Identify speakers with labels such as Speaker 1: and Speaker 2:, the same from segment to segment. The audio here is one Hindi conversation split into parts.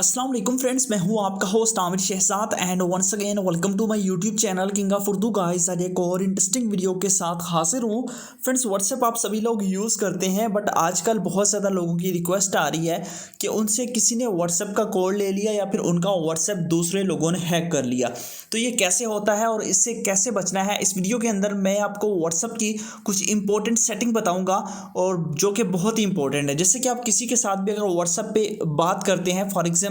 Speaker 1: अस्सलाम वालेकुम फ्रेंड्स, मैं हूं आपका host Aamir Shahzad and once again welcome to my YouTube channel king of Urdu guys. आज एक और इंटरेस्टिंग वीडियो के साथ हाजिर हूं। फ्रेंड्स, व्हाट्सएप आप सभी लोग यूज़ करते हैं, बट आजकल बहुत ज़्यादा लोगों की रिक्वेस्ट आ रही है कि उनसे किसी ने व्हाट्सएप का कोड ले लिया या फिर उनका व्हाट्सएप दूसरे लोगों ने हैक कर लिया। तो ये कैसे होता है और इससे कैसे बचना है, इस वीडियो के अंदर मैं आपको व्हाट्सएप की कुछ इंपॉर्टेंट सेटिंग बताऊँगा, और जो कि बहुत ही इंपॉर्टेंट है। जैसे कि आप किसी के साथ भी अगर व्हाट्सएप पे बात करते हैं, फॉर एग्जांपल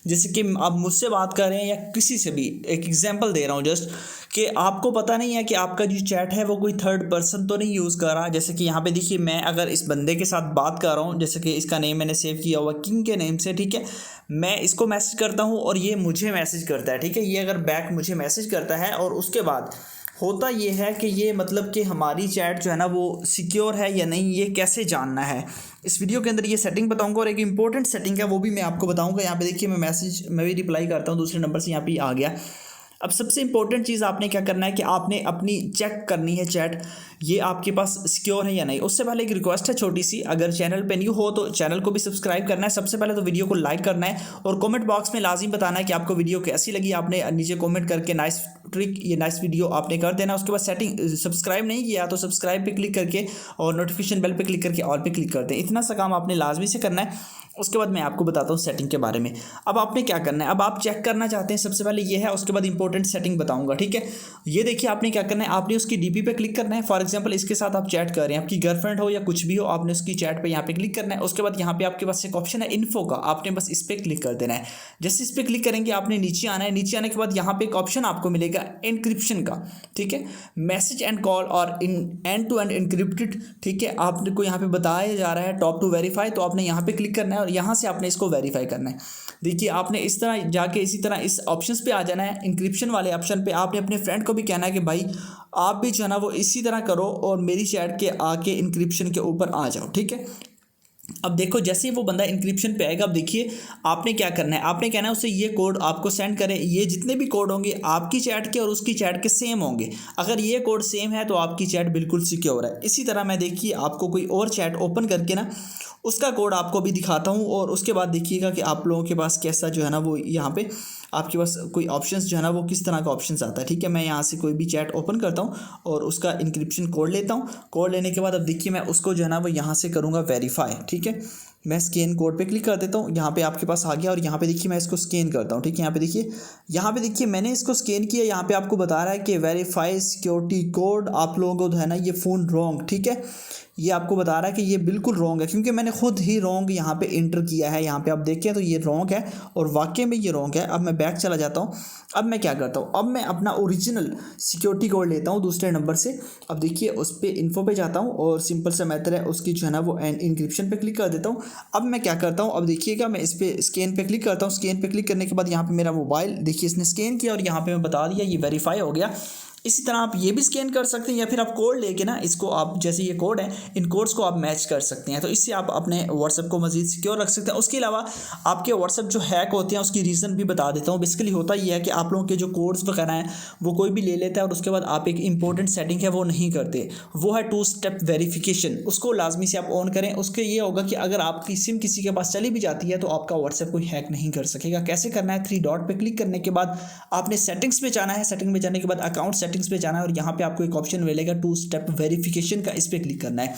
Speaker 1: जैसे कि आप मुझसे बात कर रहे हैं या किसी से भी, एक एग्जांपल दे रहा हूँ जस्ट, कि आपको पता नहीं है कि आपका जो चैट है वो कोई थर्ड पर्सन तो नहीं यूज़ कर रहा। जैसे कि यहाँ पे देखिए, मैं अगर इस बंदे के साथ बात कर रहा हूँ, जैसे कि इसका नेम मैंने सेव किया हुआ किंग के नेम से, ठीक है। मैं इसको मैसेज करता हूँ और ये मुझे मैसेज करता है, ठीक है। ये अगर बैक मुझे मैसेज करता है, और उसके बाद होता ये है कि ये मतलब कि हमारी चैट जो है ना वो सिक्योर है या नहीं, ये कैसे जानना है, इस वीडियो के अंदर ये सेटिंग बताऊंगा। और एक इंपॉर्टेंट सेटिंग है, वो भी मैं आपको बताऊंगा। यहाँ पे देखिए, मैं भी रिप्लाई करता हूँ दूसरे नंबर से, यहाँ पे आ गया। अब सबसे इंपॉर्टेंट चीज़ आपने क्या करना है कि आपने अपनी चेक करनी है चैट, ये आपके पास सिक्योर है या नहीं। उससे पहले एक रिक्वेस्ट है छोटी सी, अगर चैनल पे न्यू हो तो चैनल को भी सब्सक्राइब करना है। सबसे पहले तो वीडियो को लाइक करना है और कमेंट बॉक्स में लाजिम बताना है कि आपको वीडियो कैसी लगी। आपने नीचे कमेंट करके नाइस ट्रिक, ये नाइस वीडियो आपने कर देना। उसके बाद सेटिंग, सब्सक्राइब नहीं किया तो सब्सक्राइब पे क्लिक करके और नोटिफिकेशन बेल पे क्लिक करके ऑल पे क्लिक कर दें। इतना सा काम आपने लाजमी से करना है। उसके बाद मैं आपको बताता हूँ सेटिंग के बारे में। अब आपने क्या करना है, अब आप चेक करना चाहते हैं, सबसे पहले ये है, उसके बाद इंपॉर्टेंट सेटिंग बताऊंगा, ठीक है। ये देखिए, आपने क्या करना है, आपने उसकी डीपी पे क्लिक करना है। फॉर एग्जांपल इसके साथ आप चैट कर रहे हैं, आपकी गर्लफ्रेंड हो या कुछ भी हो, आपने उसकी चैट पे यहाँ पे क्लिक करना है। उसके बाद यहाँ पे आपके पास एक ऑप्शन है इन्फो का, आपने बस इस पर क्लिक कर देना है। जैसे इस पर क्लिक करेंगे, आपने नीचे आना है। नीचे आने के बाद यहाँ पे एक ऑप्शन आपको मिलेगा एनक्रिप्शन का, ठीक है। मैसेज एंड कॉल और in end to end encrypted, ठीक है। आपको यहाँ पे बताया जा रहा है टॉप टू वेरीफाई, तो आपने यहाँ पे क्लिक करना है और यहाँ से आपने इसको वेरीफाई करना है। देखिए, आपने इस तरह जाके इसी तरह इस ऑप्शंस पे आ जाना है, इंक्रिप्शन वाले ऑप्शन पे। आपने अपने फ्रेंड को भी कहना है कि भाई आप भी जो है ना वो इसी तरह करो और मेरी चैट के आके इंक्रिप्शन के ऊपर आ जाओ, ठीक है। अब देखो, जैसे ही वो बंदा इंक्रिप्शन पे आएगा, अब देखिए आपने क्या करना है, आपने कहना है उसे ये कोड आपको सेंड करें। ये जितने भी कोड होंगे आपकी चैट के और उसकी चैट के सेम होंगे। अगर ये कोड सेम है तो आपकी चैट बिल्कुल सिक्योर है। इसी तरह मैं देखिए आपको कोई और चैट ओपन करके ना उसका कोड आपको भी दिखाता हूँ, और उसके बाद देखिएगा कि आप लोगों के पास कैसा जो है ना वो यहाँ पे आपके पास कोई ऑप्शंस जो है ना वो किस तरह का ऑप्शंस आता है, ठीक है। मैं यहाँ से कोई भी चैट ओपन करता हूँ और उसका इंक्रिप्शन कोड लेता हूँ। कोड लेने के बाद अब देखिए मैं उसको जो है ना वो यहाँ से करूँगा वेरीफाई, ठीक है। मैं स्कैन कोड पे क्लिक कर देता हूँ, यहाँ पे आपके पास आ गया, और यहाँ पे देखिए मैं इसको स्कैन करता हूँ, ठीक है। यहाँ पे देखिए मैंने इसको स्कैन किया। यहाँ पे आपको बता रहा है कि वेरीफाई सिक्योरिटी कोड, आप लोगों को जो है ना ये फ़ोन रॉन्ग, ठीक है। ये आपको बता रहा है कि ये बिल्कुल रॉन्ग है, क्योंकि मैंने खुद ही रॉन्ग यहाँ पे इंटर किया है। यहाँ पे आप देखें तो ये रॉन्ग है, और वाकई में ये रॉन्ग है। अब मैं बैक चला जाता हूँ। अब मैं क्या करता हूँ, अब मैं अपना ओरिजिनल सिक्योरिटी कोड लेता हूँ दूसरे नंबर से। अब देखिए उस पर इन्फो पे जाता हूँ और सिंपल सा मेथड है उसकी जो है ना वो इंक्रिप्शन पे क्लिक कर देता हूँ। अब मैं क्या करता हूँ, अब देखिएगा मैं इस पर स्कैन पे क्लिक करता हूँ। स्कैन पे क्लिक करने के बाद यहाँ पे मेरा मोबाइल देखिए इसने स्कैन किया, और यहाँ पे मैं बता दिया ये वेरीफाई हो गया। इसी तरह आप ये भी स्कैन कर सकते हैं, या फिर आप कोड लेके ना इसको, आप जैसे ये कोड है, इन कोड्स को आप मैच कर सकते हैं। तो इससे आप अपने व्हाट्सएप को मजीद सिक्योर रख सकते हैं। उसके अलावा आपके व्हाट्सएप जो हैक होते हैं उसकी रीज़न भी बता देता हूँ। बेसिकली होता ये है कि आप लोगों के जो कोड्स वगैरह हैं वो कोई भी ले लेता है, और उसके बाद आप एक इंपॉर्टेंट सेटिंग है वो नहीं करते, वो है 2 स्टेप वेरिफिकेशन। उसको लाजमी से आप ऑन करें। उसके ये होगा कि अगर आपकी सिम किसी के पास चली भी जाती है तो आपका व्हाट्सएप कोई हैक नहीं कर सकेगा। कैसे करना है, 3 डॉट पर क्लिक करने के बाद आपने सेटिंग्स पे जाना है। सेटिंग में जाने के बाद अकाउंट सेटिंग्स पे जाना है, और यहाँ पे आपको एक ऑप्शन मिलेगा 2 स्टेप वेरिफिकेशन का, इस पे क्लिक करना है।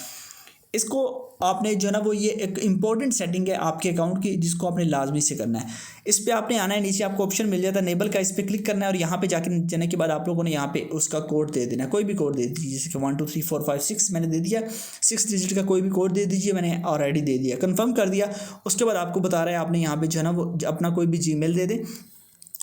Speaker 1: इसको आपने जो है ना वो ये एक इंपॉर्टेंट सेटिंग है आपके अकाउंट की, जिसको आपने लाजमी से करना है। इस पे आपने आना है, नीचे आपको ऑप्शन मिल जाता है नेबल का, इस पे क्लिक करना है, और यहाँ पे जाने के बाद आप लोगों ने यहाँ पे उसका कोड दे देना है। कोई भी कोड दे दीजिए, जैसे कि 1 2 3 4 5 6 मैंने दे दिया। 6 डिजिट का कोई भी कोड दे दीजिए, मैंने ऑलरेडी दे दिया, कंफर्म कर दिया। उसके बाद आपको बता रहा है आपने यहाँ पे जो है ना वो अपना कोई भी जीमेल दे दे।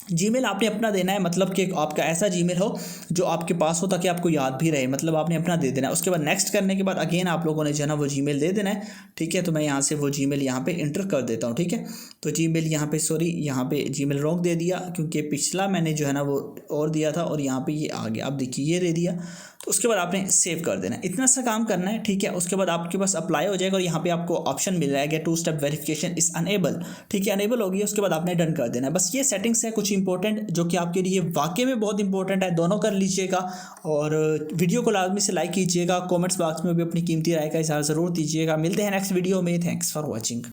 Speaker 1: जीमेल आपने अपना देना है, मतलब कि आपका ऐसा जीमेल हो जो आपके पास हो ताकि आपको याद भी रहे, मतलब आपने अपना दे देना है। उसके बाद नेक्स्ट करने के बाद अगेन आप लोगों ने जो है ना वो जीमेल दे देना है, ठीक है। तो मैं यहाँ से वो जीमेल यहाँ पे इंटर कर देता हूँ, ठीक है। तो जीमेल यहाँ पे यहाँ पे जीमेल रॉन्ग दे दिया, क्योंकि पिछला मैंने जो है ना वो और दिया था, और यहाँ पे ये आ गया। अब देखिए ये दे दिया, तो उसके बाद आपने सेव कर देना है। इतना सा काम करना है, ठीक है। उसके बाद आपके पास अप्लाई हो जाएगा, और यहाँ पे आपको ऑप्शन मिल जाएगा 2 स्टेप वेरिफिकेशन इज अनेबल, ठीक है। अनेबल होगी, उसके बाद आपने डन कर देना है। बस ये सेटिंग्स है कुछ इंपॉर्टेंट, जो कि आपके लिए वाकई में बहुत इंपॉर्टेंट है। दोनों कर लीजिएगा, और वीडियो को लाजमी से लाइक कीजिएगा। कॉमेंट्स बॉक्स में भी अपनी कीमती राय का इज़हार ज़रूर दीजिएगा। मिलते हैं नेक्स्ट वीडियो में। Thanks for watching.